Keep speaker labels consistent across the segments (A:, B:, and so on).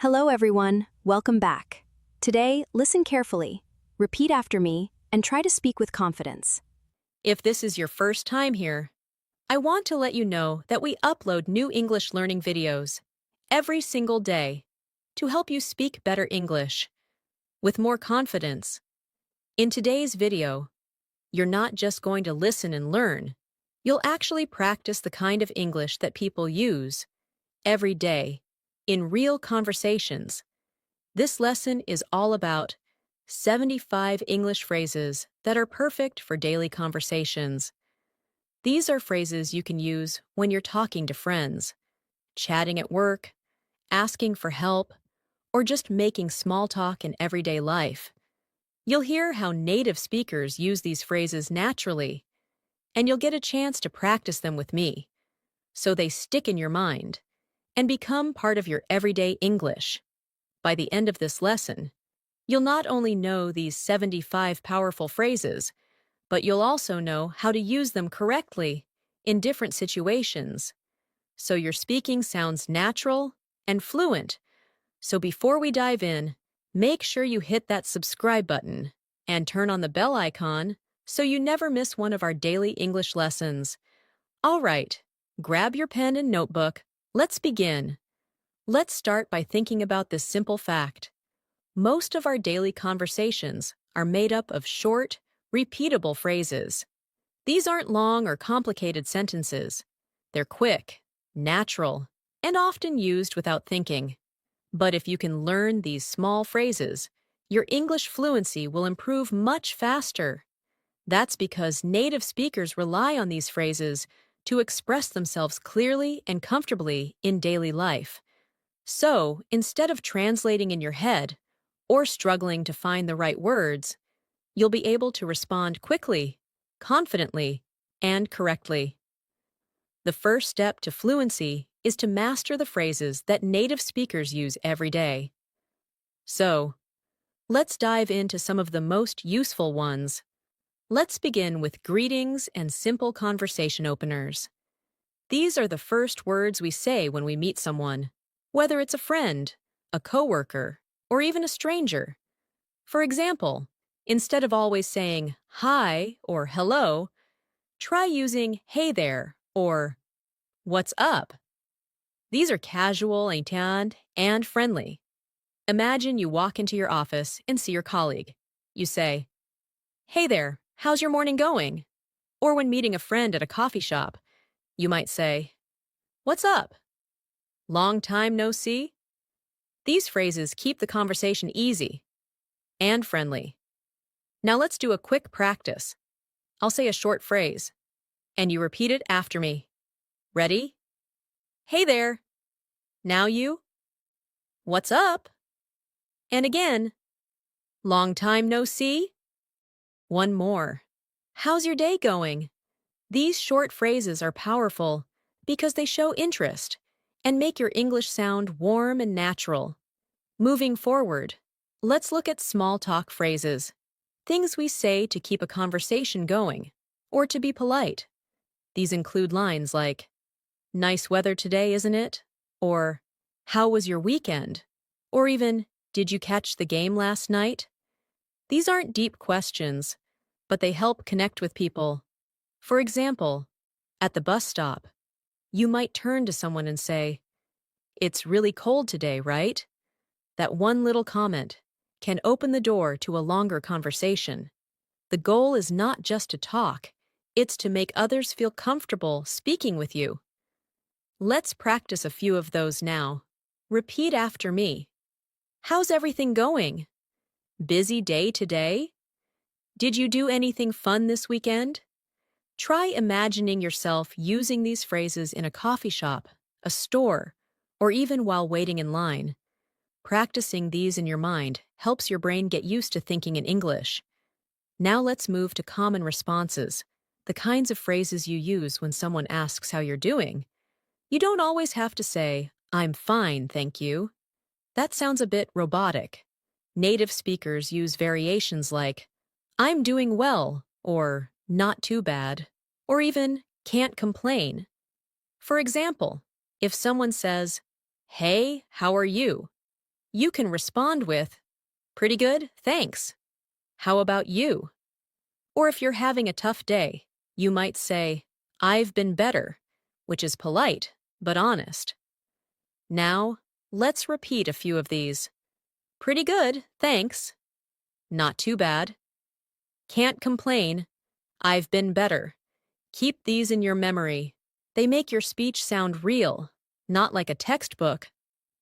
A: Hello, everyone. Welcome back. Today, listen carefully, repeat after me, and try to speak with confidence.
B: If this is your first time here, I want to let you know that we upload new English learning videos every single day to help you speak better English with more confidence. In today's video, you're not just going to listen and learn, you'll actually practice the kind of English that people use every day in real conversations. This lesson is all about 75 English phrases that are perfect for daily conversations. These are phrases you can use when you're talking to friends, chatting at work, asking for help, or just making small talk in everyday life. You'll hear how native speakers use these phrases naturally, and you'll get a chance to practice them with me, so they stick in your mind and become part of your everyday English. By the end of this lesson, you'll not only know these 75 powerful phrases, but you'll also know how to use them correctly in different situations, so your speaking sounds natural and fluent. So before we dive in, make sure you hit that subscribe button and turn on the bell icon so you never miss one of our daily English lessons. All right, grab your pen and notebook. Let's begin. Let's start by thinking about this simple fact. Most of our daily conversations are made up of short, repeatable phrases. These aren't long or complicated sentences. They're quick, natural, and often used without thinking. But if you can learn these small phrases, your English fluency will improve much faster. That's because native speakers rely on these phrases to express themselves clearly and comfortably in daily life. So, instead of translating in your head or struggling to find the right words, you'll be able to respond quickly, confidently, and correctly. The first step to fluency is to master the phrases that native speakers use every day. So, let's dive into some of the most useful ones. Let's begin with greetings and simple conversation openers. These are the first words we say when we meet someone, whether it's a friend, a coworker, or even a stranger. For example, instead of always saying hi or hello, try using hey there or what's up. These are casual and friendly. Imagine you walk into your office and see your colleague. You say, "Hey there, how's your morning going?" Or when meeting a friend at a coffee shop, you might say, "What's up? Long time no see?" These phrases keep the conversation easy and friendly. Now let's do a quick practice. I'll say a short phrase, and you repeat it after me. Ready? Hey there. Now you. What's up? And again. Long time no see? One more. How's your day going? These short phrases are powerful because they show interest and make your English sound warm and natural. Moving forward, let's look at small talk phrases, things we say to keep a conversation going or to be polite. These include lines like, "Nice weather today, isn't it?" Or, "How was your weekend?" Or even, "Did you catch the game last night?" These aren't deep questions, but they help connect with people. For example, at the bus stop, you might turn to someone and say, "It's really cold today, right?" That one little comment can open the door to a longer conversation. The goal is not just to talk, it's to make others feel comfortable speaking with you. Let's practice a few of those now. Repeat after me. How's everything going? Busy day today? Did you do anything fun this weekend? Try imagining yourself using these phrases in a coffee shop, a store, or even while waiting in line. Practicing these in your mind helps your brain get used to thinking in English. Now let's move to common responses, the kinds of phrases you use when someone asks how you're doing. You don't always have to say, "I'm fine, thank you." That sounds a bit robotic. Native speakers use variations like, "I'm doing well," or "not too bad," or even "can't complain." For example, if someone says, "Hey, how are you?" you can respond with, "Pretty good, thanks. How about you?" Or if you're having a tough day, you might say, "I've been better," which is polite but honest. Now, let's repeat a few of these. Pretty good, thanks. Not too bad. Can't complain. I've been better. Keep these in your memory. They make your speech sound real, not like a textbook.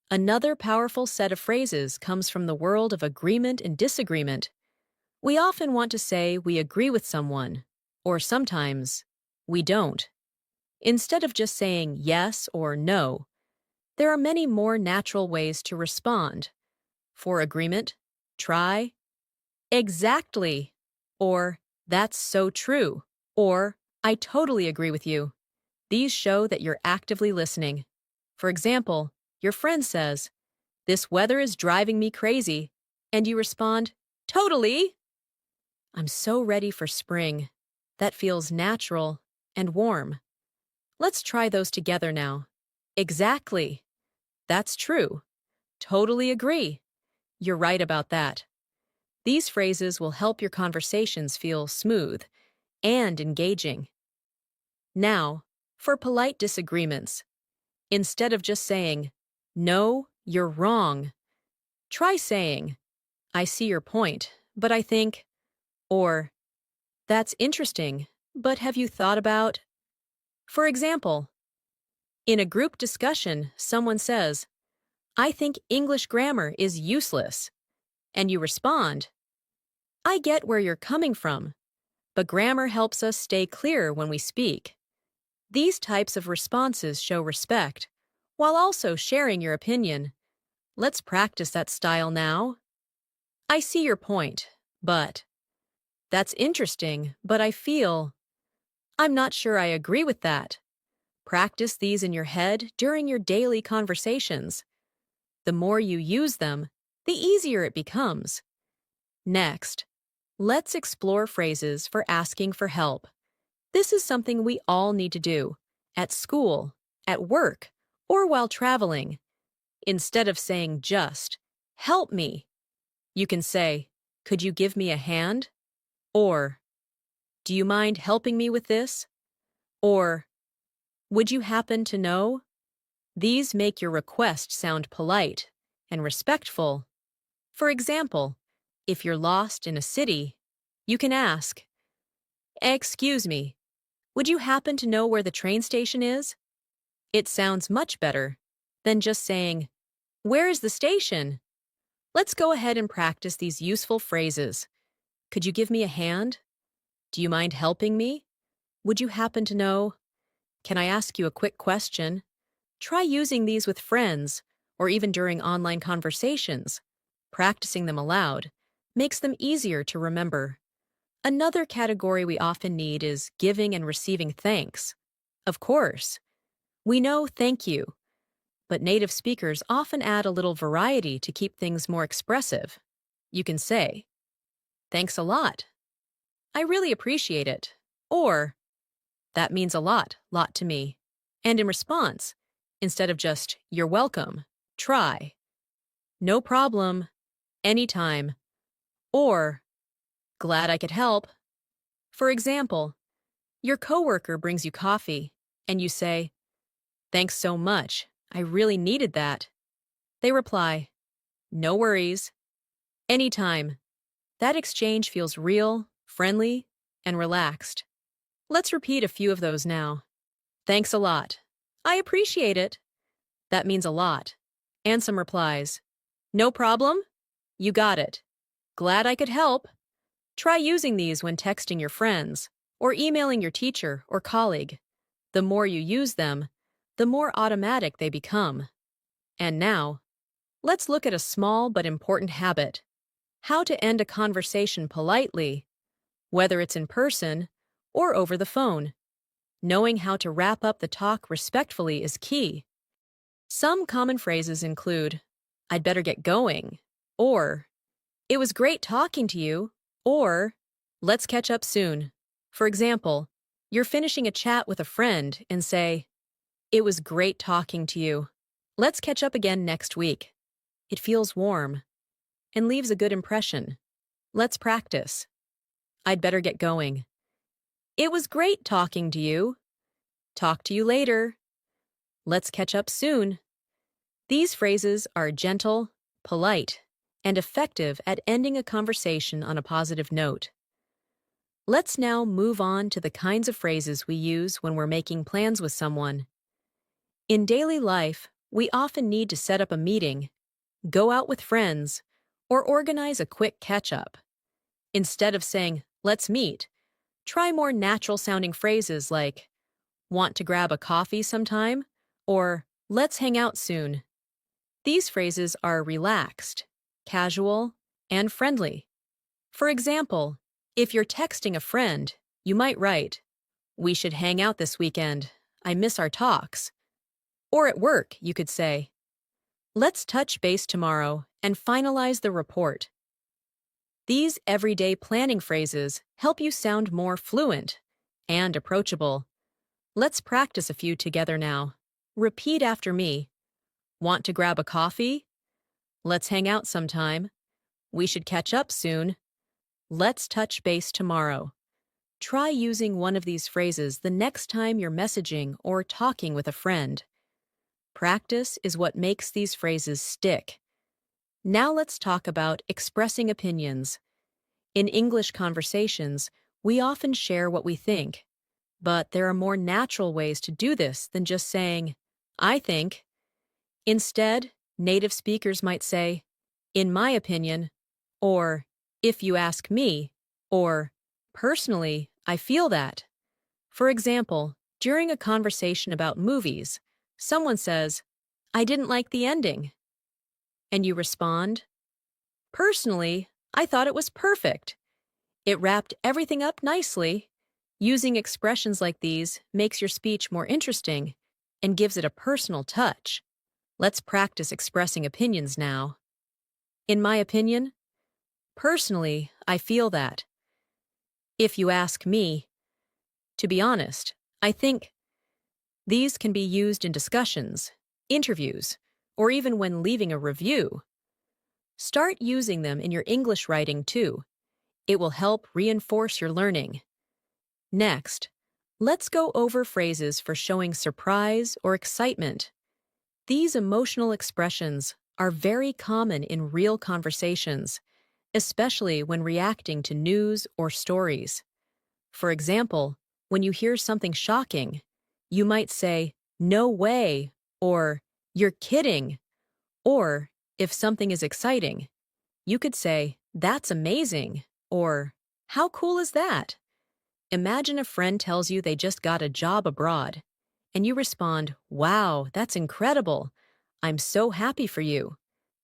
B: Another powerful set of phrases comes from the world of agreement and disagreement. We often want to say we agree with someone, or sometimes we don't. Instead of just saying yes or no, there are many more natural ways to respond. For agreement, try, exactly, or that's so true, or I totally agree with you. These show that you're actively listening. For example, your friend says, "This weather is driving me crazy," and you respond, "Totally." I'm so ready for spring. That feels natural and warm. Let's try those together now. Exactly. That's true. Totally agree. You're right about that. These phrases will help your conversations feel smooth and engaging. Now, for polite disagreements, instead of just saying, "No, you're wrong," try saying, "I see your point, but I think," or "That's interesting, but have you thought about?" For example, in a group discussion, someone says, "I think English grammar is useless," and you respond, "I get where you're coming from, but grammar helps us stay clear when we speak." These types of responses show respect, while also sharing your opinion. Let's practice that style now. "I see your point, but," "That's interesting, but I feel," "I'm not sure I agree with that." Practice these in your head during your daily conversations. The more you use them, the easier it becomes. Next, let's explore phrases for asking for help. This is something we all need to do, at school, at work, or while traveling. Instead of saying just, "Help me," you can say, "Could you give me a hand?" Or, "Do you mind helping me with this?" Or, "Would you happen to know?" These make your request sound polite and respectful. For example, if you're lost in a city, you can ask, "Excuse me, would you happen to know where the train station is?" It sounds much better than just saying, "Where is the station?" Let's go ahead and practice these useful phrases. Could you give me a hand? Do you mind helping me? Would you happen to know? Can I ask you a quick question? Try using these with friends or even during online conversations. Practicing them aloud makes them easier to remember. Another category we often need is giving and receiving thanks. Of course, we know "thank you," but native speakers often add a little variety to keep things more expressive. You can say, "Thanks a lot. I really appreciate it." Or, "That means a lot to me." And in response, instead of just, "You're welcome," try, "No problem," "Anytime," or "Glad I could help." For example, your coworker brings you coffee, and you say, "Thanks so much. I really needed that." They reply, "No worries. Anytime." That exchange feels real, friendly, and relaxed. Let's repeat a few of those now. "Thanks a lot. I appreciate it." That means a lot. And some replies. "No problem. You got it. Glad I could help." Try using these when texting your friends or emailing your teacher or colleague. The more you use them, the more automatic they become. And now, let's look at a small but important habit: how to end a conversation politely, whether it's in person or over the phone. Knowing how to wrap up the talk respectfully is key. Some common phrases include, "I'd better get going," or "It was great talking to you," or "Let's catch up soon." For example, you're finishing a chat with a friend and say, "It was great talking to you. Let's catch up again next week." It feels warm and leaves a good impression. Let's practice. I'd better get going. It was great talking to you. Talk to you later. Let's catch up soon. These phrases are gentle, polite, and effective at ending a conversation on a positive note. Let's now move on to the kinds of phrases we use when we're making plans with someone. In daily life, we often need to set up a meeting, go out with friends, or organize a quick catch-up. Instead of saying, "Let's meet," try more natural-sounding phrases like, "Want to grab a coffee sometime?" or "Let's hang out soon." These phrases are relaxed, casual, and friendly. For example, if you're texting a friend, you might write, "We should hang out this weekend. I miss our talks." Or at work, you could say, "Let's touch base tomorrow and finalize the report." These everyday planning phrases help you sound more fluent and approachable. Let's practice a few together now. Repeat after me. Want to grab a coffee? Let's hang out sometime. We should catch up soon. Let's touch base tomorrow. Try using one of these phrases the next time you're messaging or talking with a friend. Practice is what makes these phrases stick. Now let's talk about expressing opinions. In English conversations, we often share what we think, but there are more natural ways to do this than just saying, "I think." Instead, native speakers might say, "In my opinion," or "If you ask me," or "Personally, I feel that." For example, during a conversation about movies, someone says, "I didn't like the ending." And you respond, "Personally, I thought it was perfect. It wrapped everything up nicely." Using expressions like these makes your speech more interesting and gives it a personal touch. Let's practice expressing opinions now. In my opinion, personally, I feel that. If you ask me, to be honest, I think. These can be used in discussions, interviews, or even when leaving a review. Start using them in your English writing too. It will help reinforce your learning. Next, let's go over phrases for showing surprise or excitement. These emotional expressions are very common in real conversations, especially when reacting to news or stories. For example, when you hear something shocking, you might say, "No way," or "You're kidding." Or, if something is exciting, you could say, "That's amazing," or "How cool is that?" Imagine a friend tells you they just got a job abroad, and you respond, "Wow, that's incredible. I'm so happy for you."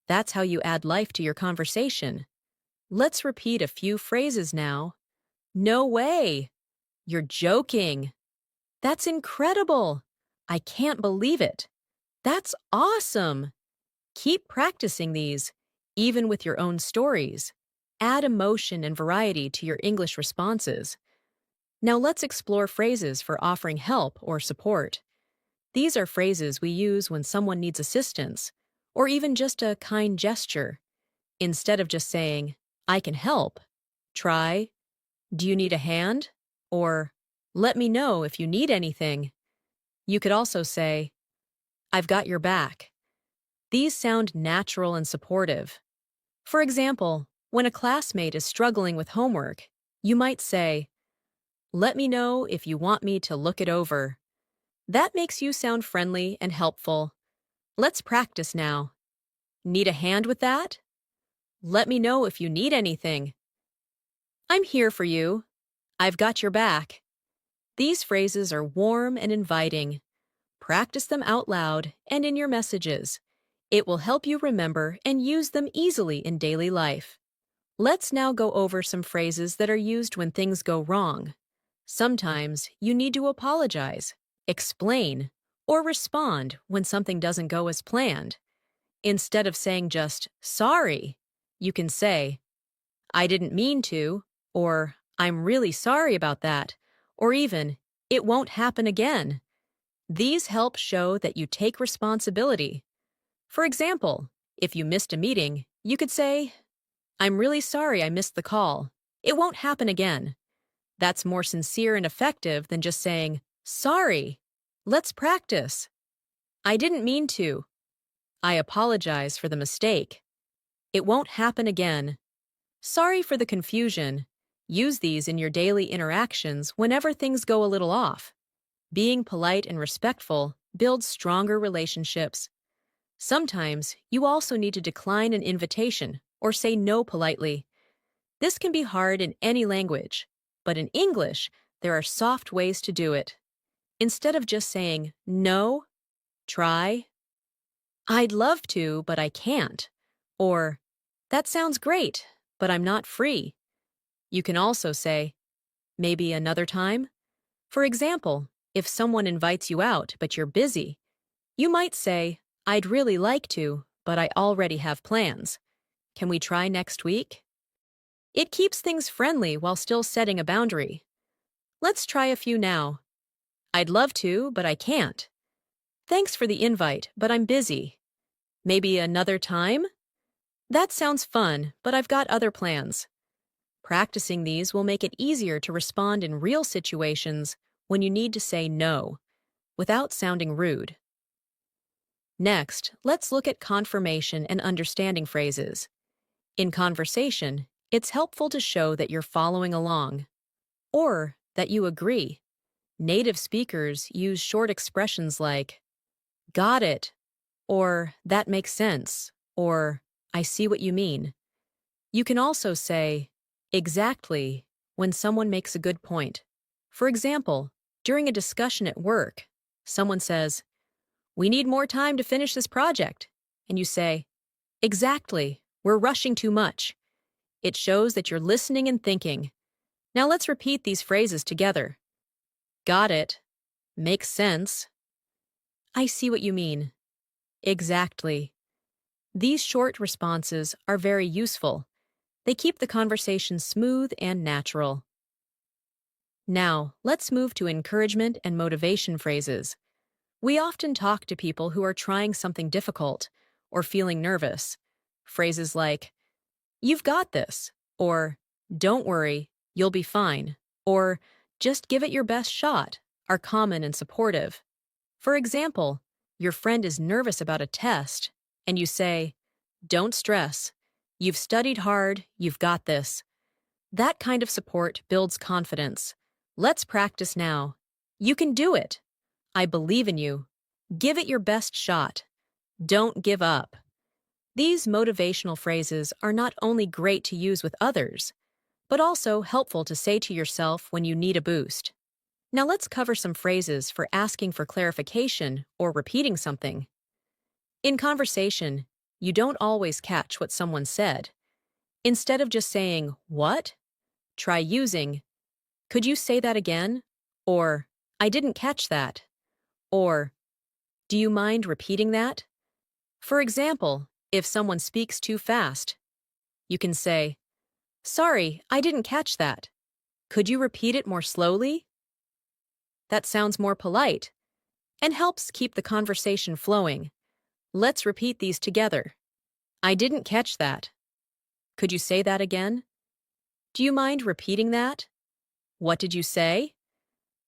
B: That's how you add life to your conversation. Let's repeat a few phrases now. "No way." "You're joking." "That's incredible." "I can't believe it." "That's awesome." Keep practicing these, even with your own stories. Add emotion and variety to your English responses. Now let's explore phrases for offering help or support. These are phrases we use when someone needs assistance, or even just a kind gesture. Instead of just saying, "I can help," try, "Do you need a hand?" or "Let me know if you need anything." You could also say, "I've got your back." These sound natural and supportive. For example, when a classmate is struggling with homework, you might say, "Let me know if you want me to look it over." That makes you sound friendly and helpful. Let's practice now. "Need a hand with that?" "Let me know if you need anything." "I'm here for you." "I've got your back." These phrases are warm and inviting. Practice them out loud and in your messages. It will help you remember and use them easily in daily life. Let's now go over some phrases that are used when things go wrong. Sometimes you need to apologize, explain, or respond when something doesn't go as planned. Instead of saying just, "Sorry," you can say, "I didn't mean to," or "I'm really sorry about that," or even, "It won't happen again." These help show that you take responsibility. For example, If you missed a meeting, you could say, I'm really sorry I missed the call. It won't happen again. That's more sincere and effective than just saying, sorry. Let's practice. I didn't mean to. I apologize for the mistake. It won't happen again. Sorry for the confusion. Use these in your daily interactions whenever things go a little off. Being polite and respectful builds stronger relationships. Sometimes you also need to decline an invitation or say no politely. This can be hard in any language, but in English, there are soft ways to do it. Instead of just saying no, try, I'd love to, but I can't. Or, that sounds great, but I'm not free. You can also say, maybe another time. For example, if someone invites you out but you're busy, you might say, I'd really like to, but I already have plans. Can we try next week? It keeps things friendly while still setting a boundary. Let's try a few now. I'd love to, but I can't. Thanks for the invite, but I'm busy. Maybe another time? That sounds fun, but I've got other plans. Practicing these will make it easier to respond in real situations when you need to say no, without sounding rude. Next, let's look at confirmation and understanding phrases. In conversation, it's helpful to show that you're following along, or that you agree. Native speakers use short expressions like, got it, or that makes sense, or I see what you mean. You can also say, exactly, when someone makes a good point. For example, during a discussion at work, someone says, we need more time to finish this project. And you say, exactly, we're rushing too much. It shows that you're listening and thinking. Now let's repeat these phrases together. Got it. Makes sense. I see what you mean. Exactly. These short responses are very useful. They keep the conversation smooth and natural. Now, let's move to encouragement and motivation phrases. We often talk to people who are trying something difficult or feeling nervous. Phrases like, you've got this, or don't worry, you'll be fine, or just give it your best shot are common and supportive. For example, your friend is nervous about a test, and you say, don't stress. You've studied hard, you've got this. That kind of support builds confidence. Let's practice now. You can do it. I believe in you. Give it your best shot. Don't give up. These motivational phrases are not only great to use with others, but also helpful to say to yourself when you need a boost. Now let's cover some phrases for asking for clarification or repeating something. In conversation, you don't always catch what someone said. Instead of just saying, what? Try using, could you say that again? Or, I didn't catch that. Or, do you mind repeating that? For example, if someone speaks too fast, you can say, sorry, I didn't catch that. Could you repeat it more slowly? That sounds more polite and helps keep the conversation flowing. Let's repeat these together. I didn't catch that. Could you say that again? Do you mind repeating that? What did you say?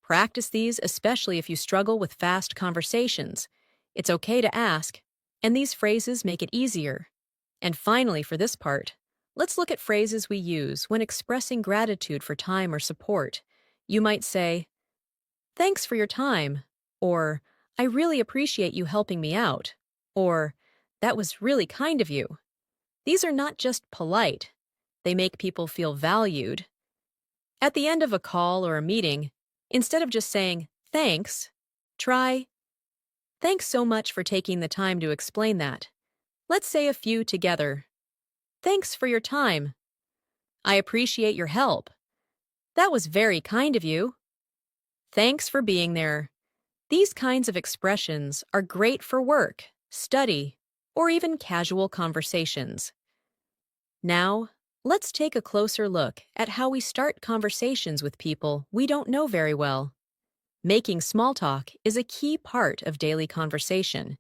B: Practice these especially if you struggle with fast conversations. It's okay to ask, and these phrases make it easier. And finally, for this part, let's look at phrases we use when expressing gratitude for time or support. You might say, thanks for your time, or I really appreciate you helping me out, or that was really kind of you. These are not just polite. They make people feel valued. At the end of a call or a meeting, instead of just saying, thanks, try, thanks so much for taking the time to explain that. Let's say a few together. Thanks for your time. I appreciate your help. That was very kind of you. Thanks for being there. These kinds of expressions are great for work, study, or even casual conversations. Now, let's take a closer look at how we start conversations with people we don't know very well. Making small talk is a key part of daily conversation,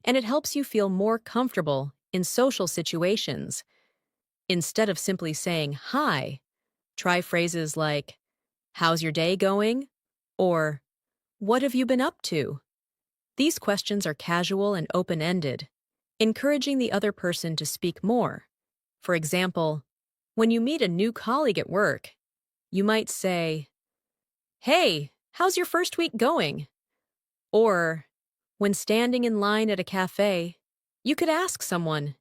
B: and it helps you feel more comfortable in social situations. Instead of simply saying hi, try phrases like, "How's your day going?" or "What have you been up to?" These questions are casual and open-ended, encouraging the other person to speak more. For example, when you meet a new colleague at work, you might say, "Hey, how's your first week going?" Or, when standing in line at a cafe, you could ask someone,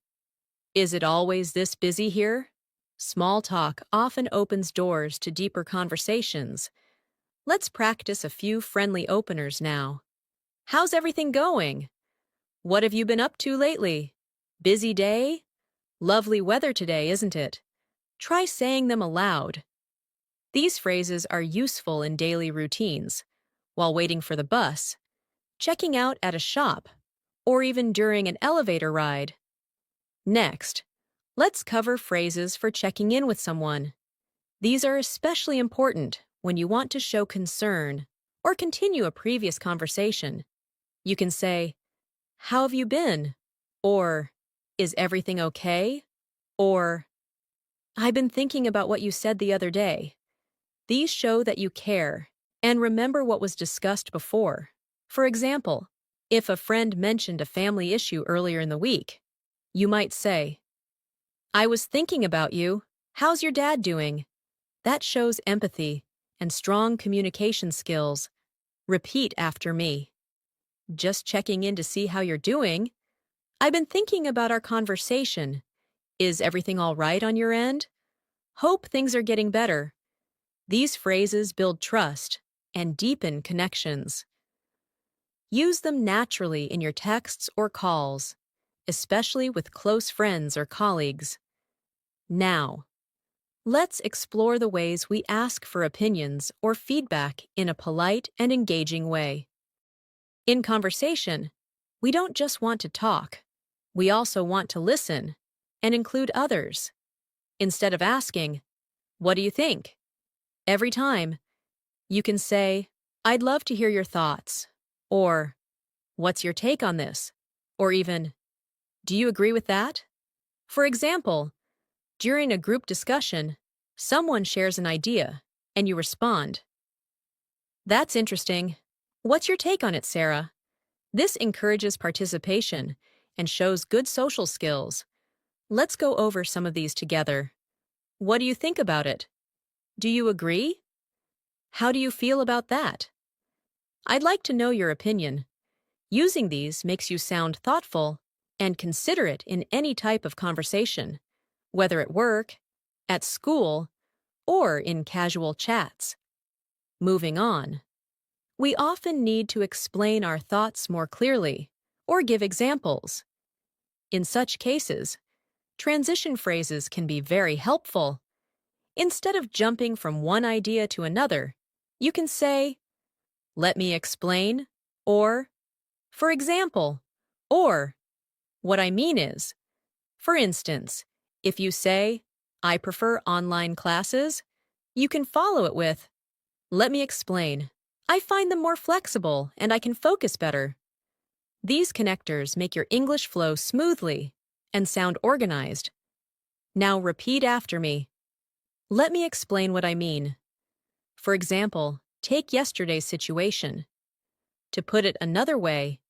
B: "Is it always this busy here?" Small talk often opens doors to deeper conversations. Let's practice a few friendly openers now. "How's everything going?" "What have you been up to lately?" "Busy day?" "Lovely weather today, isn't it?" Try saying them aloud. These phrases are useful in daily routines, while waiting for the bus, checking out at a shop, or even during an elevator ride. Next, let's cover phrases for checking in with someone. These are especially important when you want to show concern or continue a previous conversation. You can say, "How have you been?" Or, "Is everything okay?" Or, "I've been thinking about what you said the other day." These show that you care and remember what was discussed before. For example, if a friend mentioned a family issue earlier in the week, you might say, "I was thinking about you. How's your dad doing?" That shows empathy and strong communication skills. Repeat after me. "Just checking in to see how you're doing. I've been thinking about our conversation. Is everything all right on your end? Hope things are getting better." These phrases build trust and deepen connections. Use them naturally in your texts or calls, especially with close friends or colleagues. Now, let's explore the ways we ask for opinions or feedback in a polite and engaging way. In conversation, we don't just want to talk, we also want to listen and include others. Instead of asking, "What do you think?" every time, you can say, "I'd love to hear your thoughts," or "What's your take on this?" or even, "Do you agree with that?" For example, during a group discussion, someone shares an idea, and you respond, "That's interesting. What's your take on it, Sarah?" This encourages participation and shows good social skills. Let's go over some of these together. "What do you think about it?" "Do you agree?" "How do you feel about that?" "I'd like to know your opinion." Using these makes you sound thoughtful and considerate in any type of conversation, whether at work, at school, or in casual chats. Moving on. We often need to explain our thoughts more clearly or give examples. In such cases, transition phrases can be very helpful. Instead of jumping from one idea to another, you can say, "Let me explain," or "For example," or "What I mean is." For instance, if you say, "I prefer online classes," you can follow it with, "Let me explain. I find them more flexible and I can focus better." These connectors make your English flow smoothly and sound organized. Now repeat after me. Let me explain what I mean. For example, take yesterday's situation. To put it another way,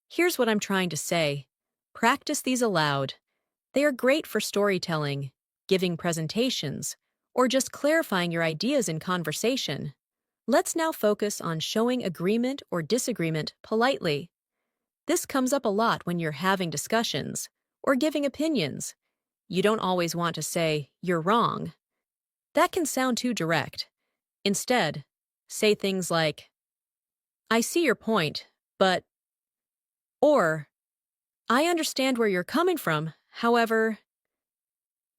B: here's what I'm trying to say. Practice these aloud. They are great for storytelling, giving presentations, or just clarifying your ideas in conversation. Let's now focus on showing agreement or disagreement politely. This comes up a lot when you're having discussions or giving opinions. You don't always want to say, "You're wrong." That can sound too direct. Instead, say things like, "I see your point, but," or "I understand where you're coming from, however."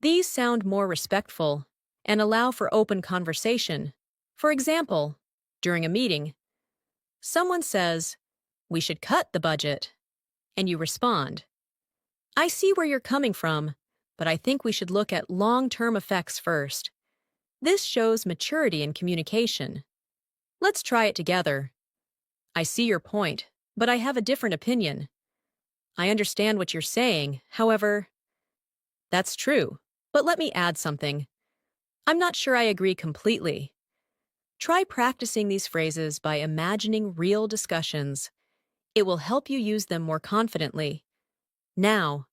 B: These sound more respectful and allow for open conversation. For example, during a meeting, someone says, "We should cut the budget," and you respond, "I see where you're coming from, but I think we should look at long-term effects first." This shows maturity in communication. Let's try it together. "I see your point, but I have a different opinion." I understand what you're saying. However, that's true. But let me add something. I'm not sure I agree completely. Try practicing these phrases by imagining real discussions. It will help you use them more confidently. Now,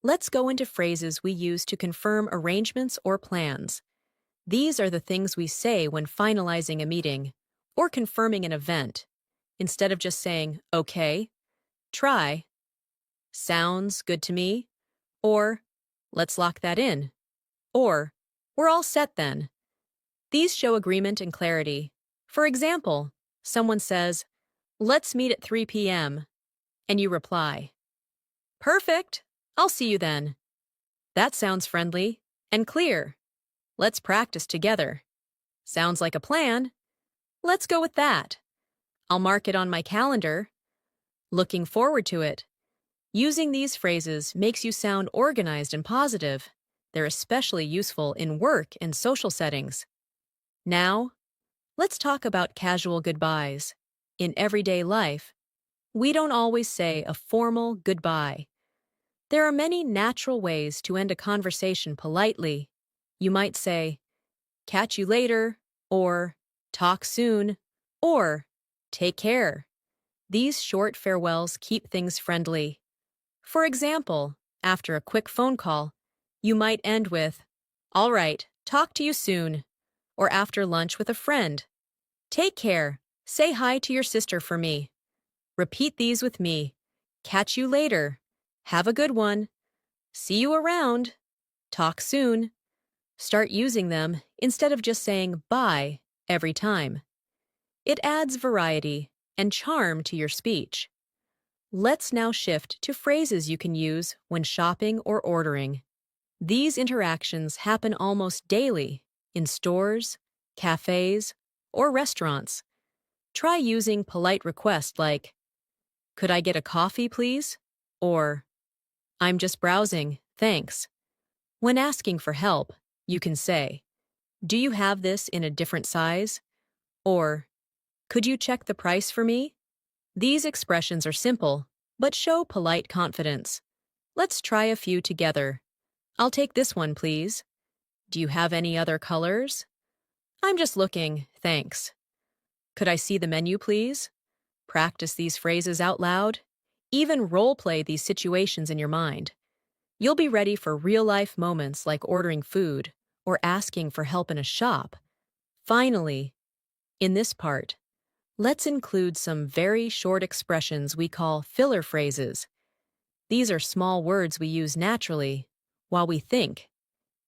B: let's go into phrases we use to confirm arrangements or plans. These are the things we say when finalizing a meeting or confirming an event. Instead of just saying, okay, try, sounds good to me, or let's lock that in, or we're all set then. These show agreement and clarity. For example, someone says, let's meet at 3 p.m., and you reply, perfect, I'll see you then. That sounds friendly and clear. Let's practice together. Sounds like a plan. Let's go with that. I'll mark it on my calendar. Looking forward to it. Using these phrases makes you sound organized and positive. They're especially useful in work and social settings. Now, let's talk about casual goodbyes. In everyday life, we don't always say a formal goodbye. There are many natural ways to end a conversation politely. You might say, catch you later, or talk soon, or take care. These short farewells keep things friendly. For example, after a quick phone call, you might end with, all right, talk to you soon. Or after lunch with a friend, take care, say hi to your sister for me. Repeat these with me. Catch you later. Have a good one. See you around. Talk soon. Start using them instead of just saying bye every time. It adds variety and charm to your speech. Let's now shift to phrases you can use when shopping or ordering. These interactions happen almost daily in stores, cafes, or restaurants. Try using polite requests like, could I get a coffee, please? Or, I'm just browsing, thanks. When asking for help, you can say, do you have this in a different size? Or, could you check the price for me? These expressions are simple, but show polite confidence. Let's try a few together. I'll take this one, please. Do you have any other colors? I'm just looking, thanks. Could I see the menu, please? Practice these phrases out loud. Even role-play these situations in your mind. You'll be ready for real-life moments like ordering food or asking for help in a shop. Finally, in this part, let's include some very short expressions we call filler phrases. These are small words we use naturally while we think.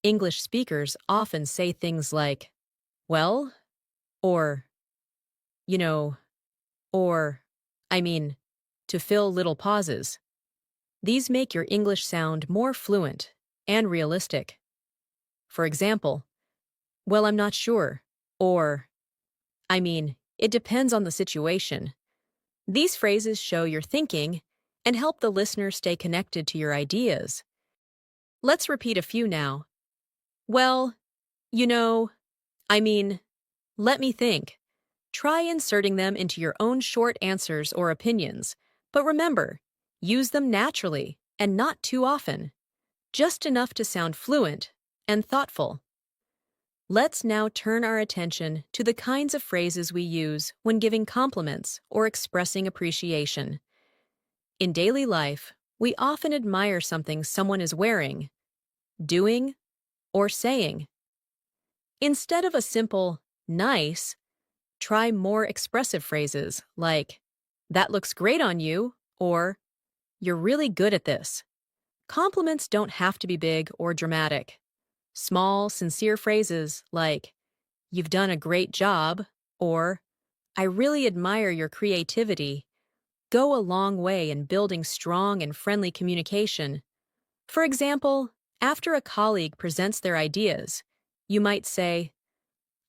B: English speakers often say things like, well, or, you know, or, I mean, to fill little pauses. These make your English sound more fluent and realistic. For example, well, I'm not sure, or, I mean, it depends on the situation. These phrases show your thinking and help the listener stay connected to your ideas. Let's repeat a few now. Well, you know, I mean, let me think. Try inserting them into your own short answers or opinions, but remember, use them naturally and not too often, just enough to sound fluent and thoughtful. Let's now turn our attention to the kinds of phrases we use when giving compliments or expressing appreciation. In daily life, we often admire something someone is wearing, doing, or saying. Instead of a simple, nice, try more expressive phrases like, that looks great on you, or you're really good at this. Compliments don't have to be big or dramatic. Small, sincere phrases like, you've done a great job, or I really admire your creativity, go a long way in building strong and friendly communication. For example, after a colleague presents their ideas, you might say,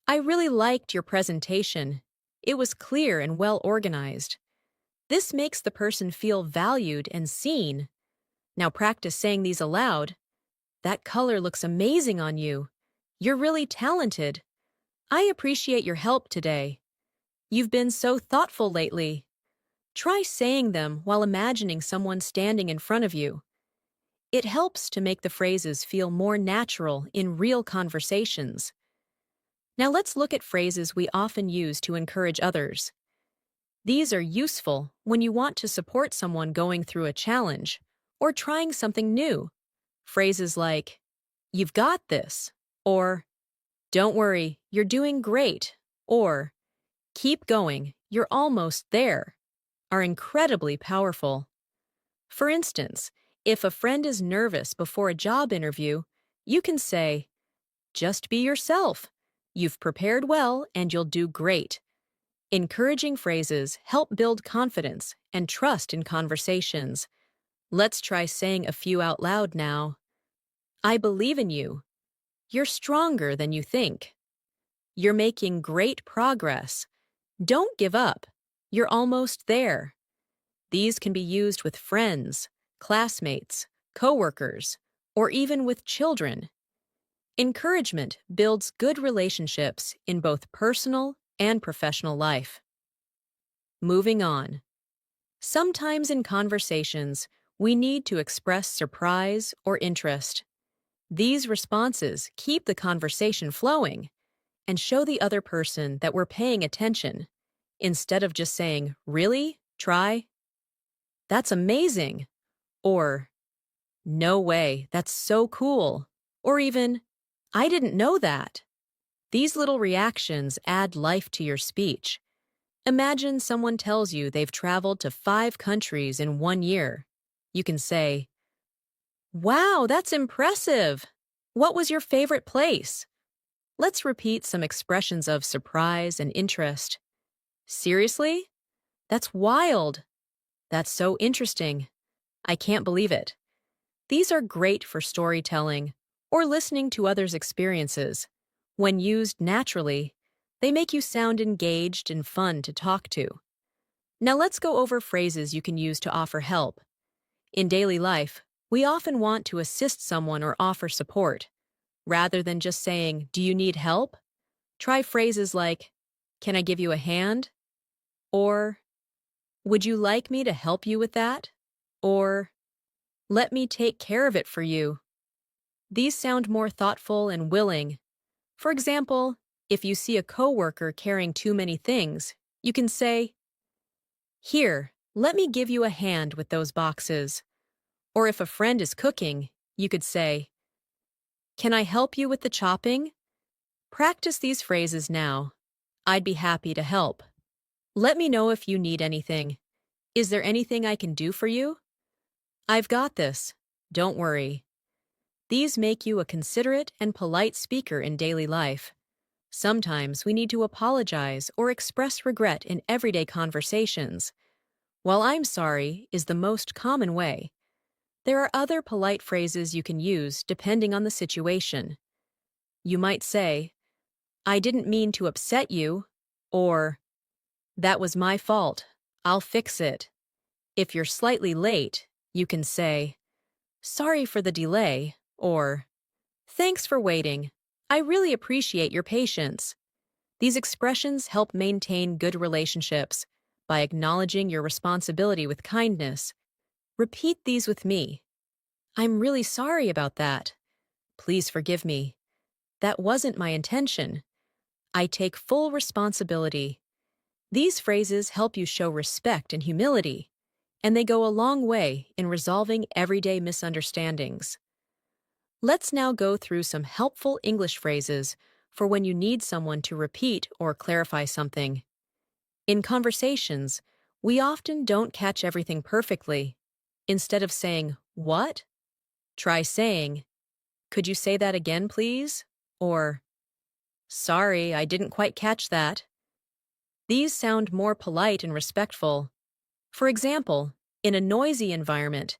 B: I really liked your presentation. It was clear and well organized. This makes the person feel valued and seen. Now practice saying these aloud. That color looks amazing on you. You're really talented. I appreciate your help today. You've been so thoughtful lately. Try saying them while imagining someone standing in front of you. It helps to make the phrases feel more natural in real conversations. Now let's look at phrases we often use to encourage others. These are useful when you want to support someone going through a challenge or trying something new. Phrases like, "You've got this," or "Don't worry, you're doing great," or "Keep going, you're almost there," are incredibly powerful. For instance, if a friend is nervous before a job interview, you can say, "Just be yourself. You've prepared well and you'll do great." Encouraging phrases help build confidence and trust in conversations. Let's try saying a few out loud now. "I believe in you. You're stronger than you think. You're making great progress. Don't give up. You're almost there." These can be used with friends, classmates, coworkers, or even with children. Encouragement builds good relationships in both personal and professional life. Moving on. Sometimes in conversations, we need to express surprise or interest. These responses keep the conversation flowing and show the other person that we're paying attention, instead of just saying, "Really? Try?" "That's amazing," or "No way, that's so cool," or even, "I didn't know that." These little reactions add life to your speech. Imagine someone tells you they've traveled to 5 countries in 1 year. You can say, "Wow, that's impressive. What was your favorite place?" Let's repeat some expressions of surprise and interest. "Seriously? That's wild. That's so interesting. I can't believe it." These are great for storytelling or listening to others' experiences. When used naturally, they make you sound engaged and fun to talk to. Now let's go over phrases you can use to offer help. In daily life, we often want to assist someone or offer support. Rather than just saying, "Do you need help?" Try phrases like, "Can I give you a hand?" Or, "Would you like me to help you with that?" Or, "Let me take care of it for you." These sound more thoughtful and willing. For example, if you see a coworker carrying too many things, you can say, "Here, let me give you a hand with those boxes." Or if a friend is cooking, you could say, "Can I help you with the chopping?" Practice these phrases now. "I'd be happy to help." "Let me know if you need anything." "Is there anything I can do for you?" "I've got this. Don't worry." These make you a considerate and polite speaker in daily life. Sometimes we need to apologize or express regret in everyday conversations. While "I'm sorry" is the most common way, there are other polite phrases you can use depending on the situation. You might say, "I didn't mean to upset you," or "That was my fault. I'll fix it." If you're slightly late, you can say, "Sorry for the delay," or "Thanks for waiting. I really appreciate your patience." These expressions help maintain good relationships by acknowledging your responsibility with kindness. Repeat these with me. "I'm really sorry about that." "Please forgive me. That wasn't my intention." "I take full responsibility." These phrases help you show respect and humility, and they go a long way in resolving everyday misunderstandings. Let's now go through some helpful English phrases for when you need someone to repeat or clarify something. In conversations, we often don't catch everything perfectly. Instead of saying, "What?" try saying, "Could you say that again, please?" Or, "Sorry, I didn't quite catch that." These sound more polite and respectful. For example, in a noisy environment,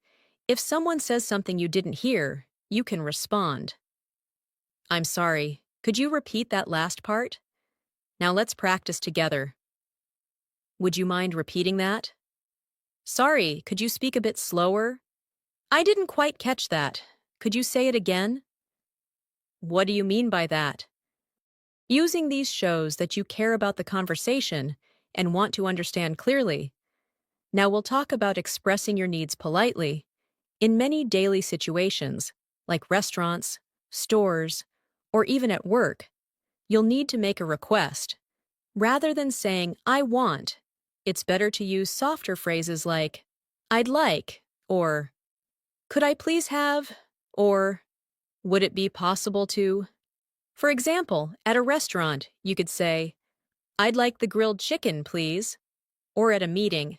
B: if someone says something you didn't hear, you can respond, "I'm sorry, could you repeat that last part?" Now let's practice together. "Would you mind repeating that?" "Sorry, could you speak a bit slower?" "I didn't quite catch that. Could you say it again?" "What do you mean by that?" Using these shows that you care about the conversation and want to understand clearly. Now we'll talk about expressing your needs politely in many daily situations, like restaurants, stores, or even at work. You'll need to make a request. Rather than saying, I want, it's better to use softer phrases like, I'd like, or could I please have, or would it be possible to? For example, at a restaurant, you could say, I'd like the grilled chicken, please. Or at a meeting,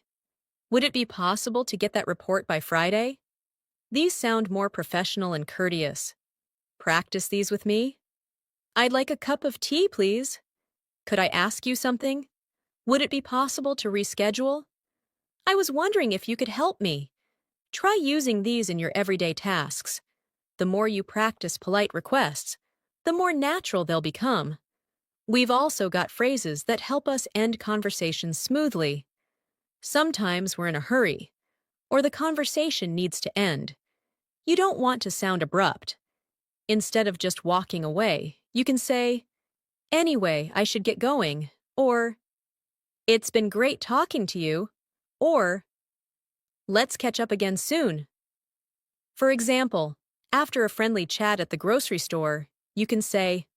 B: would it be possible to get that report by Friday? These sound more professional and courteous. Practice these with me. I'd like a cup of tea, please. Could I ask you something? Would it be possible to reschedule? I was wondering if you could help me. Try using these in your everyday tasks. The more you practice polite requests, the more natural they'll become. We've also got phrases that help us end conversations smoothly. Sometimes we're in a hurry, or the conversation needs to end. You don't want to sound abrupt. Instead of just walking away, you can say, Anyway, I should get going, or It's been great talking to you, or Let's catch up again soon. For example, after a friendly chat at the grocery store, you can say,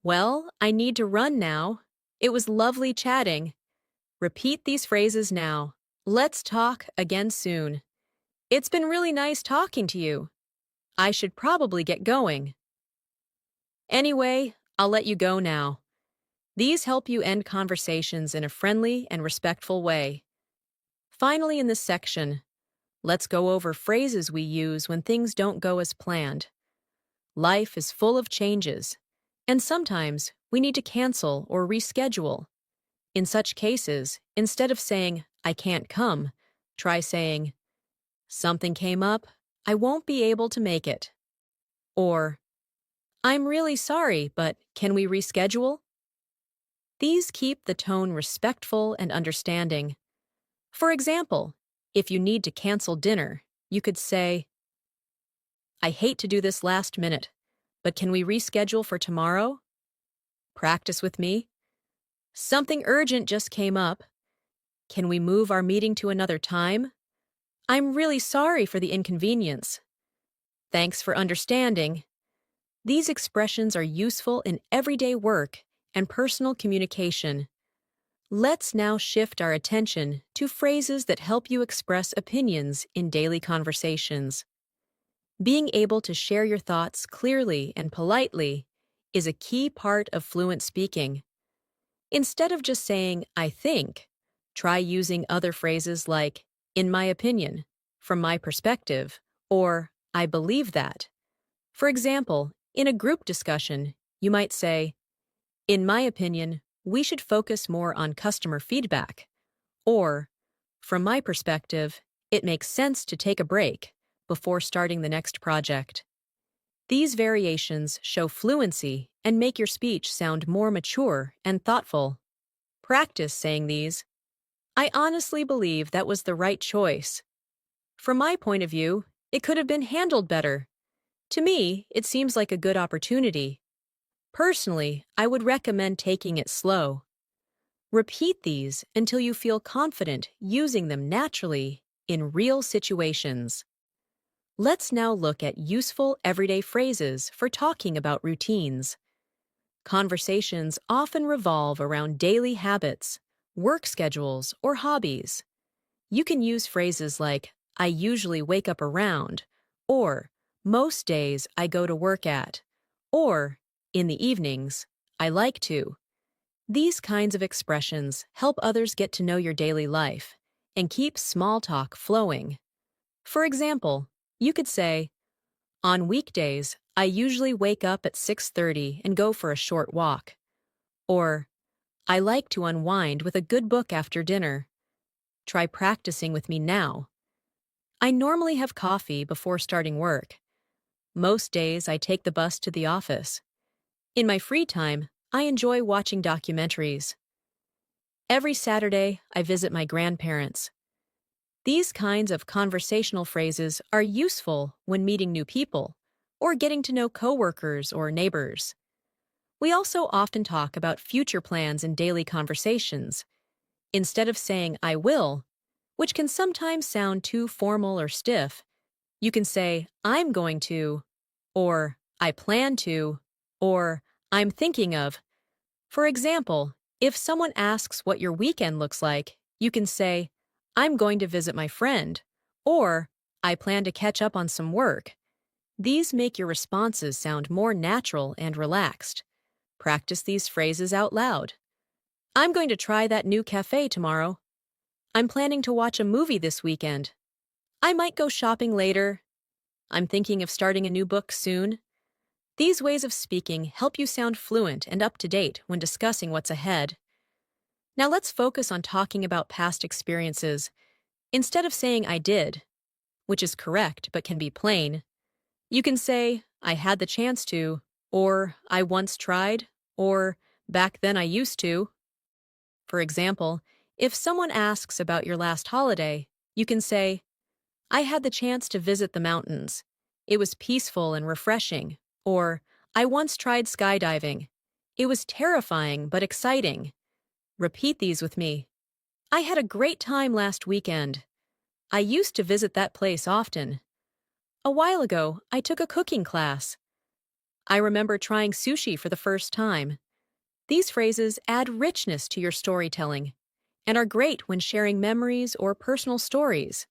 B: Well, I need to run now. It was lovely chatting. Repeat these phrases now. Let's talk again soon. It's been really nice talking to you. I should probably get going. Anyway, I'll let you go now. These help you end conversations in a friendly and respectful way. Finally, in this section, let's go over phrases we use when things don't go as planned. Life is full of changes, and sometimes we need to cancel or reschedule. In such cases, instead of saying, I can't come, try saying, Something came up, I won't be able to make it. Or, I'm really sorry, but can we reschedule? These keep the tone respectful and understanding. For example, if you need to cancel dinner, you could say, I hate to do this last minute, but can we reschedule for tomorrow? Practice with me. Something urgent just came up. Can we move our meeting to another time? I'm really sorry for the inconvenience. Thanks for understanding. These expressions are useful in everyday work and personal communication. Let's now shift our attention to phrases that help you express opinions in daily conversations. Being able to share your thoughts clearly and politely is a key part of fluent speaking. Instead of just saying, I think, try using other phrases like, in my opinion, from my perspective, or I believe that. For example, in a group discussion, you might say, in my opinion, we should focus more on customer feedback. Or, from my perspective, it makes sense to take a break before starting the next project. These variations show fluency and make your speech sound more mature and thoughtful. Practice saying these. I honestly believe that was the right choice. From my point of view, it could have been handled better. To me, it seems like a good opportunity. Personally, I would recommend taking it slow. Repeat these until you feel confident using them naturally in real situations. Let's now look at useful everyday phrases for talking about routines. Conversations often revolve around daily habits, work schedules, or hobbies. You can use phrases like, I usually wake up around, or most days I go to work at, or in the evenings, I like to. These kinds of expressions help others get to know your daily life and keep small talk flowing. For example, you could say, on weekdays, I usually wake up at 6:30 and go for a short walk. Or, I like to unwind with a good book after dinner. Try practicing with me now. I normally have coffee before starting work. Most days I take the bus to the office. In my free time, I enjoy watching documentaries. Every Saturday, I visit my grandparents. These kinds of conversational phrases are useful when meeting new people or getting to know coworkers or neighbors. We also often talk about future plans in daily conversations. Instead of saying, I will, which can sometimes sound too formal or stiff. You can say, I'm going to, or I plan to, or I'm thinking of. For example, if someone asks what your weekend looks like, you can say, I'm going to visit my friend, or I plan to catch up on some work. These make your responses sound more natural and relaxed. Practice these phrases out loud. I'm going to try that new cafe tomorrow. I'm planning to watch a movie this weekend. I might go shopping later. I'm thinking of starting a new book soon. These ways of speaking help you sound fluent and up to date when discussing what's ahead. Now let's focus on talking about past experiences. Instead of saying I did, which is correct but can be plain, you can say I had the chance to, or I once tried, or back then I used to. For example, if someone asks about your last holiday, you can say, I had the chance to visit the mountains. It was peaceful and refreshing. Or, I once tried skydiving. It was terrifying but exciting. Repeat these with me. I had a great time last weekend. I used to visit that place often. A while ago, I took a cooking class. I remember trying sushi for the first time. These phrases add richness to your storytelling and are great when sharing memories or personal stories.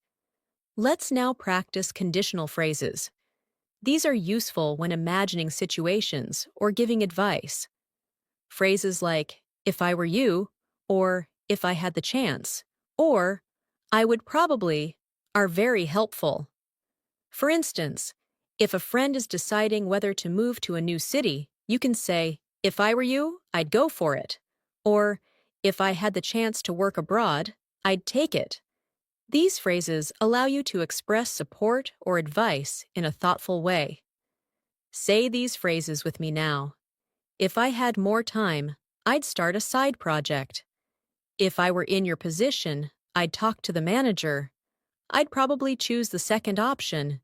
B: Let's now practice conditional phrases. These are useful when imagining situations or giving advice. Phrases like, if I were you, or if I had the chance, or I would probably, are very helpful. For instance, if a friend is deciding whether to move to a new city, you can say, if I were you, I'd go for it. Or, if I had the chance to work abroad, I'd take it. These phrases allow you to express support or advice in a thoughtful way. Say these phrases with me now. If I had more time, I'd start a side project. If I were in your position, I'd talk to the manager. I'd probably choose the second option.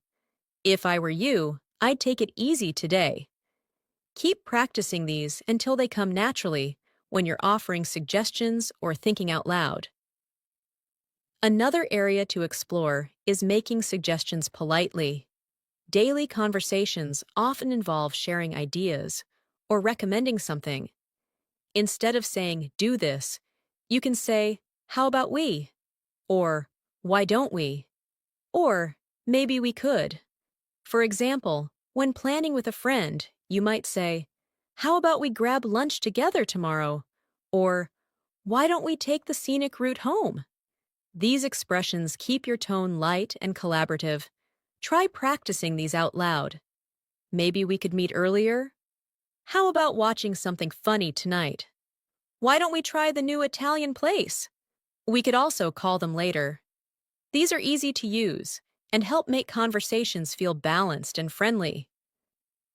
B: If I were you, I'd take it easy today. Keep practicing these until they come naturally when you're offering suggestions or thinking out loud. Another area to explore is making suggestions politely. Daily conversations often involve sharing ideas or recommending something. Instead of saying, do this, you can say, how about we? Or, why don't we? Or, maybe we could. For example, when planning with a friend, you might say, how about we grab lunch together tomorrow? Or, why don't we take the scenic route home? These expressions keep your tone light and collaborative. Try practicing these out loud. Maybe we could meet earlier? How about watching something funny tonight? Why don't we try the new Italian place? We could also call them later. These are easy to use and help make conversations feel balanced and friendly.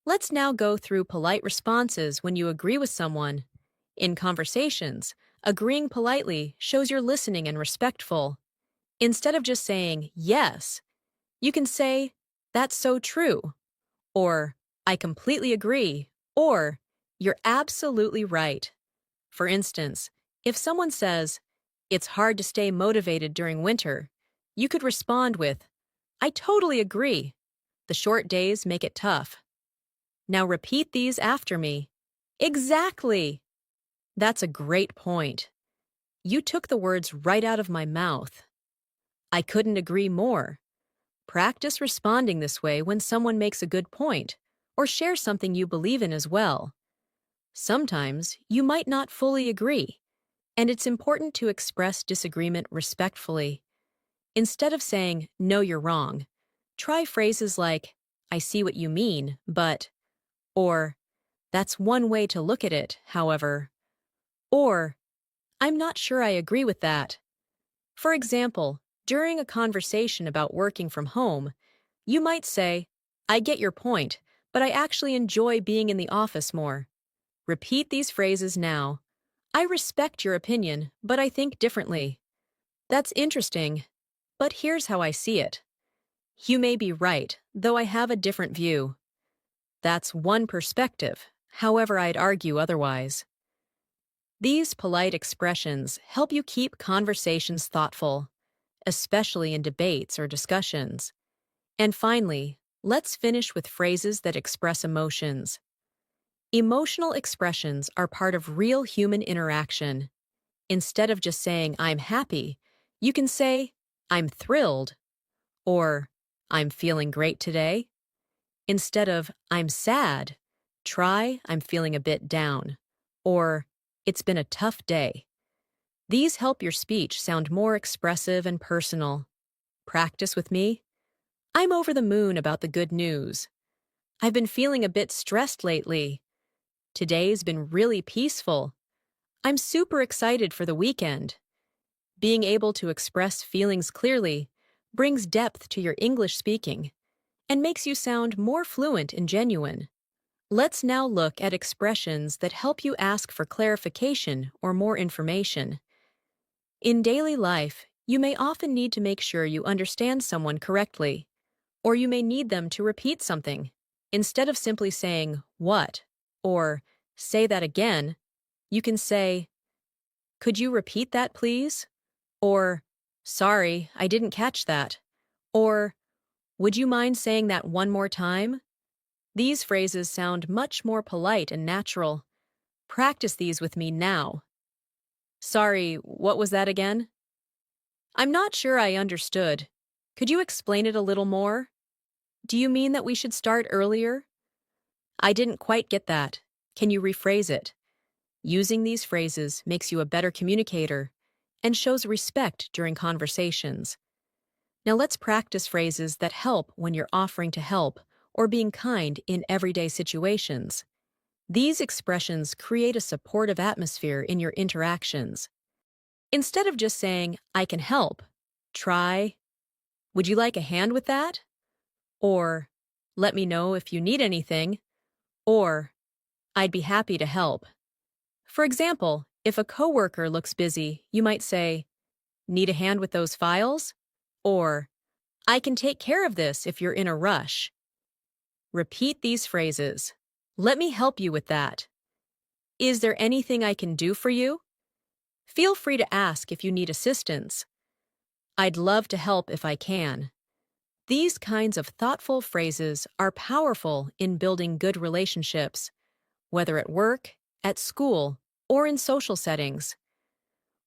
B: Let's now go through polite responses when you agree with someone. In conversations, agreeing politely shows you're listening and respectful. Instead of just saying, yes, you can say, that's so true, or I completely agree, or you're absolutely right. For instance, if someone says, it's hard to stay motivated during winter, you could respond with, I totally agree. The short days make it tough. Now repeat these after me. Exactly. That's a great point. You took the words right out of my mouth. I couldn't agree more. Practice responding this way when someone makes a good point or shares something you believe in as well. Sometimes you might not fully agree, and it's important to express disagreement respectfully. Instead of saying, no, you're wrong, try phrases like, I see what you mean, but, or, that's one way to look at it, however, or, I'm not sure I agree with that. For example, during a conversation about working from home, you might say, I get your point, but I actually enjoy being in the office more. Repeat these phrases now. I respect your opinion, but I think differently. That's interesting, but here's how I see it. You may be right, though I have a different view. That's one perspective, however, I'd argue otherwise. These polite expressions help you keep conversations thoughtful especially in debates or discussions. And finally, let's finish with phrases that express emotions. Emotional expressions are part of real human interaction. Instead of just saying, I'm happy, you can say, I'm thrilled, or I'm feeling great today. Instead of, I'm sad, try, I'm feeling a bit down, or it's been a tough day. These help your speech sound more expressive and personal. Practice with me. I'm over the moon about the good news. I've been feeling a bit stressed lately. Today's been really peaceful. I'm super excited for the weekend. Being able to express feelings clearly brings depth to your English speaking and makes you sound more fluent and genuine. Let's now look at expressions that help you ask for clarification or more information. In daily life, you may often need to make sure you understand someone correctly, or you may need them to repeat something. Instead of simply saying, "What?" or "Say that again," you can say, "Could you repeat that, please?" Or, "Sorry, I didn't catch that." Or, "Would you mind saying that one more time?" These phrases sound much more polite and natural. Practice these with me now. Sorry, what was that again? I'm not sure I understood. Could you explain it a little more? Do you mean that we should start earlier? I didn't quite get that. Can you rephrase it? Using these phrases makes you a better communicator and shows respect during conversations. Now let's practice phrases that help when you're offering to help or being kind in everyday situations. These expressions create a supportive atmosphere in your interactions. Instead of just saying, I can help, try, would you like a hand with that? Or, let me know if you need anything. Or, I'd be happy to help. For example, if a coworker looks busy, you might say, need a hand with those files? Or, I can take care of this if you're in a rush. Repeat these phrases. Let me help you with that. Is there anything I can do for you? Feel free to ask if you need assistance. I'd love to help if I can. These kinds of thoughtful phrases are powerful in building good relationships, whether at work, at school, or in social settings.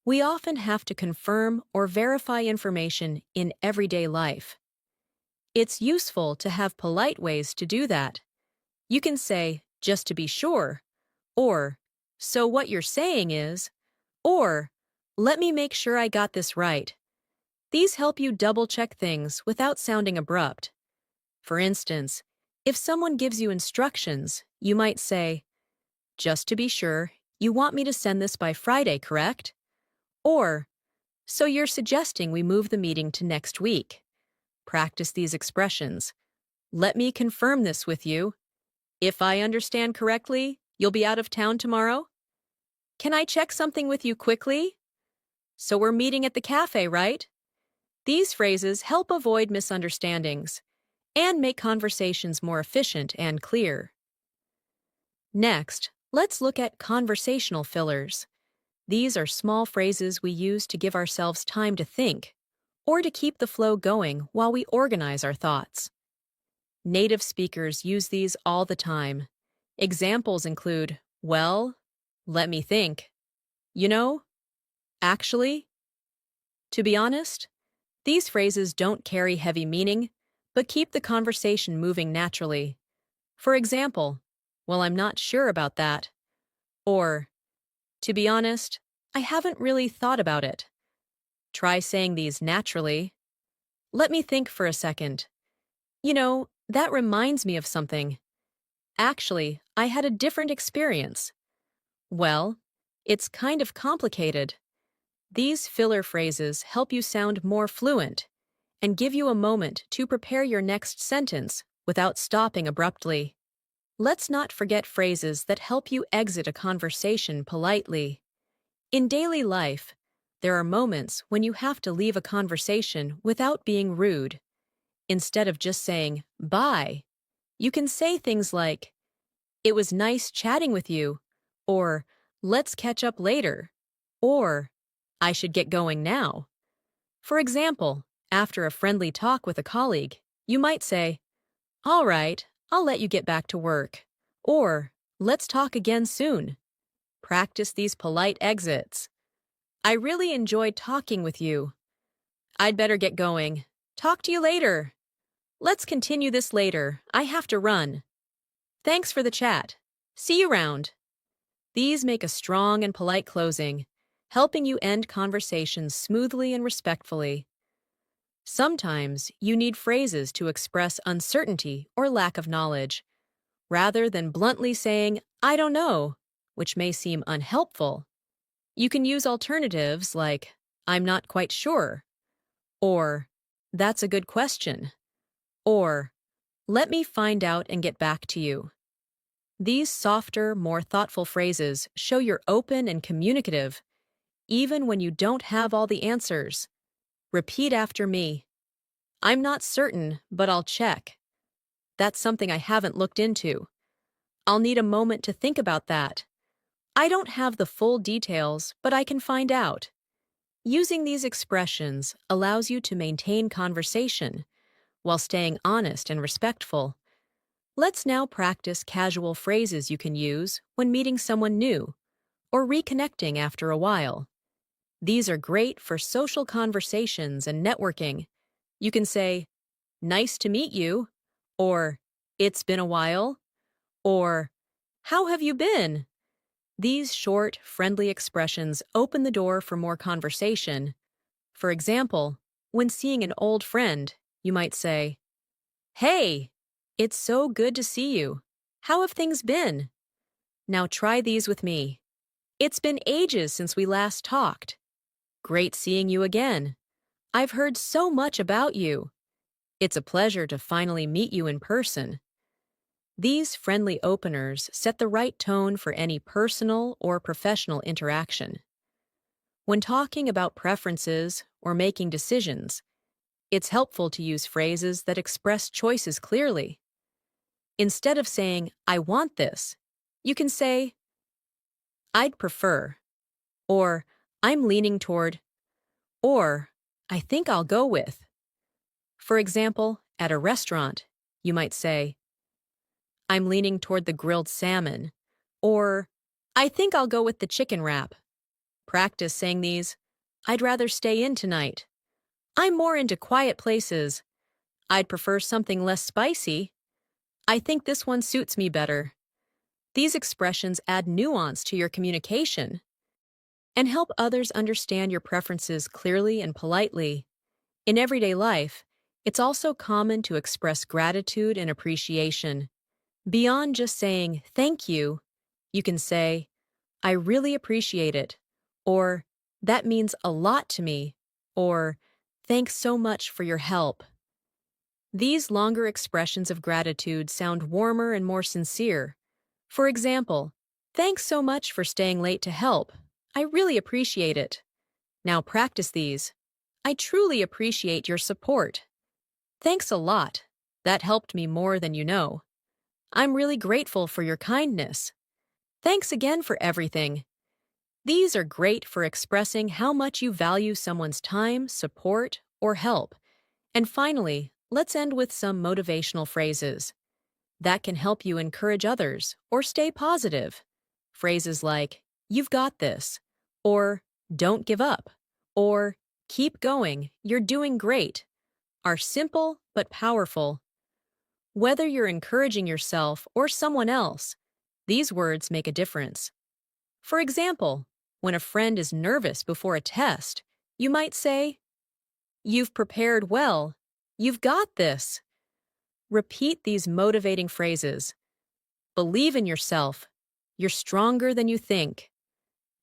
B: We often have to confirm or verify information in everyday life. It's useful to have polite ways to do that. You can say, just to be sure, or, so what you're saying is, or, let me make sure I got this right. These help you double-check things without sounding abrupt. For instance, if someone gives you instructions, you might say, just to be sure, you want me to send this by Friday, correct? Or, so you're suggesting we move the meeting to next week. Practice these expressions. Let me confirm this with you. If I understand correctly, you'll be out of town tomorrow? Can I check something with you quickly? So we're meeting at the cafe, right? These phrases help avoid misunderstandings and make conversations more efficient and clear. Next, let's look at conversational fillers. These are small phrases we use to give ourselves time to think, or to keep the flow going while we organize our thoughts. Native speakers use these all the time. Examples include, well, let me think, you know, actually. To be honest, these phrases don't carry heavy meaning, but keep the conversation moving naturally. For example, well, I'm not sure about that. Or, to be honest, I haven't really thought about it. Try saying these naturally. Let me think for a second. You know, that reminds me of something. Actually, I had a different experience. Well, it's kind of complicated. These filler phrases help you sound more fluent and give you a moment to prepare your next sentence without stopping abruptly. Let's not forget phrases that help you exit a conversation politely. In daily life, there are moments when you have to leave a conversation without being rude. Instead of just saying, bye, you can say things like, it was nice chatting with you, or let's catch up later, or I should get going now. For example, after a friendly talk with a colleague, you might say, "All right, I'll let you get back to work." Or, "Let's talk again soon." Practice these polite exits. "I really enjoyed talking with you. I'd better get going. Talk to you later. Let's continue this later. I have to run. Thanks for the chat. See you round." These make a strong and polite closing, helping you end conversations smoothly and respectfully. Sometimes you need phrases to express uncertainty or lack of knowledge, rather than bluntly saying, "I don't know," which may seem unhelpful. You can use alternatives like, "I'm not quite sure," or "That's a good question," or "Let me find out and get back to you." These softer, more thoughtful phrases show you're open and communicative, even when you don't have all the answers. Repeat after me. "I'm not certain, but I'll check. That's something I haven't looked into. I'll need a moment to think about that. I don't have the full details, but I can find out." Using these expressions allows you to maintain conversation while staying honest and respectful. Let's now practice casual phrases you can use when meeting someone new or reconnecting after a while. These are great for social conversations and networking. You can say, "Nice to meet you," or "It's been a while," or "How have you been?" These short, friendly expressions open the door for more conversation. For example, when seeing an old friend, you might say, "Hey, it's so good to see you. How have things been?" Now try these with me. "It's been ages since we last talked. Great seeing you again. I've heard so much about you. It's a pleasure to finally meet you in person." These friendly openers set the right tone for any personal or professional interaction. When talking about preferences or making decisions, it's helpful to use phrases that express choices clearly. Instead of saying, "I want this," you can say, "I'd prefer," or "I'm leaning toward," or "I think I'll go with." For example, at a restaurant, you might say, "I'm leaning toward the grilled salmon," or "I think I'll go with the chicken wrap." Practice saying these. "I'd rather stay in tonight." "I'm more into quiet places." "I'd prefer something less spicy." "I think this one suits me better." These expressions add nuance to your communication and help others understand your preferences clearly and politely. In everyday life, it's also common to express gratitude and appreciation. Beyond just saying, "Thank you," you can say, "I really appreciate it," or "That means a lot to me," or "Thanks so much for your help." These longer expressions of gratitude sound warmer and more sincere. For example, "Thanks so much for staying late to help. I really appreciate it." Now practice these. "I truly appreciate your support." "Thanks a lot. That helped me more than you know." "I'm really grateful for your kindness." "Thanks again for everything." These are great for expressing how much you value someone's time, support, or help. And finally, let's end with some motivational phrases that can help you encourage others or stay positive. Phrases like, "You've got this," or "Don't give up," or "Keep going, you're doing great," are simple but powerful. Whether you're encouraging yourself or someone else, these words make a difference. For example, when a friend is nervous before a test, you might say, "You've prepared well. You've got this." Repeat these motivating phrases. Believe in yourself. You're stronger than you think.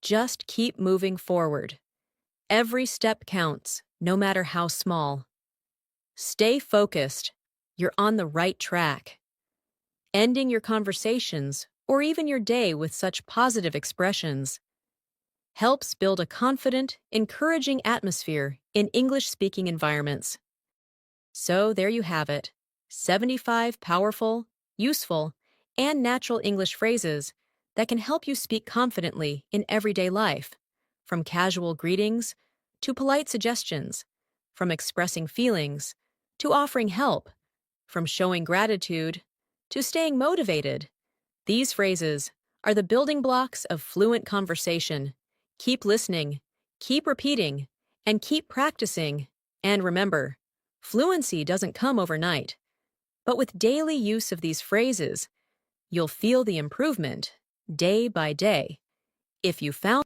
B: Just keep moving forward. Every step counts, no matter how small. Stay focused. You're on the right track. Ending your conversations or even your day with such positive expressions helps build a confident, encouraging atmosphere in English-speaking environments. So there you have it, 75 powerful, useful, and natural English phrases that can help you speak confidently in everyday life, from casual greetings to polite suggestions. from expressing feelings to offering help, from showing gratitude to staying motivated. These phrases are the building blocks of fluent conversation. Keep listening, keep repeating, and keep practicing. And remember, fluency doesn't come overnight. But with daily use of these phrases, you'll feel the improvement day by day. If you found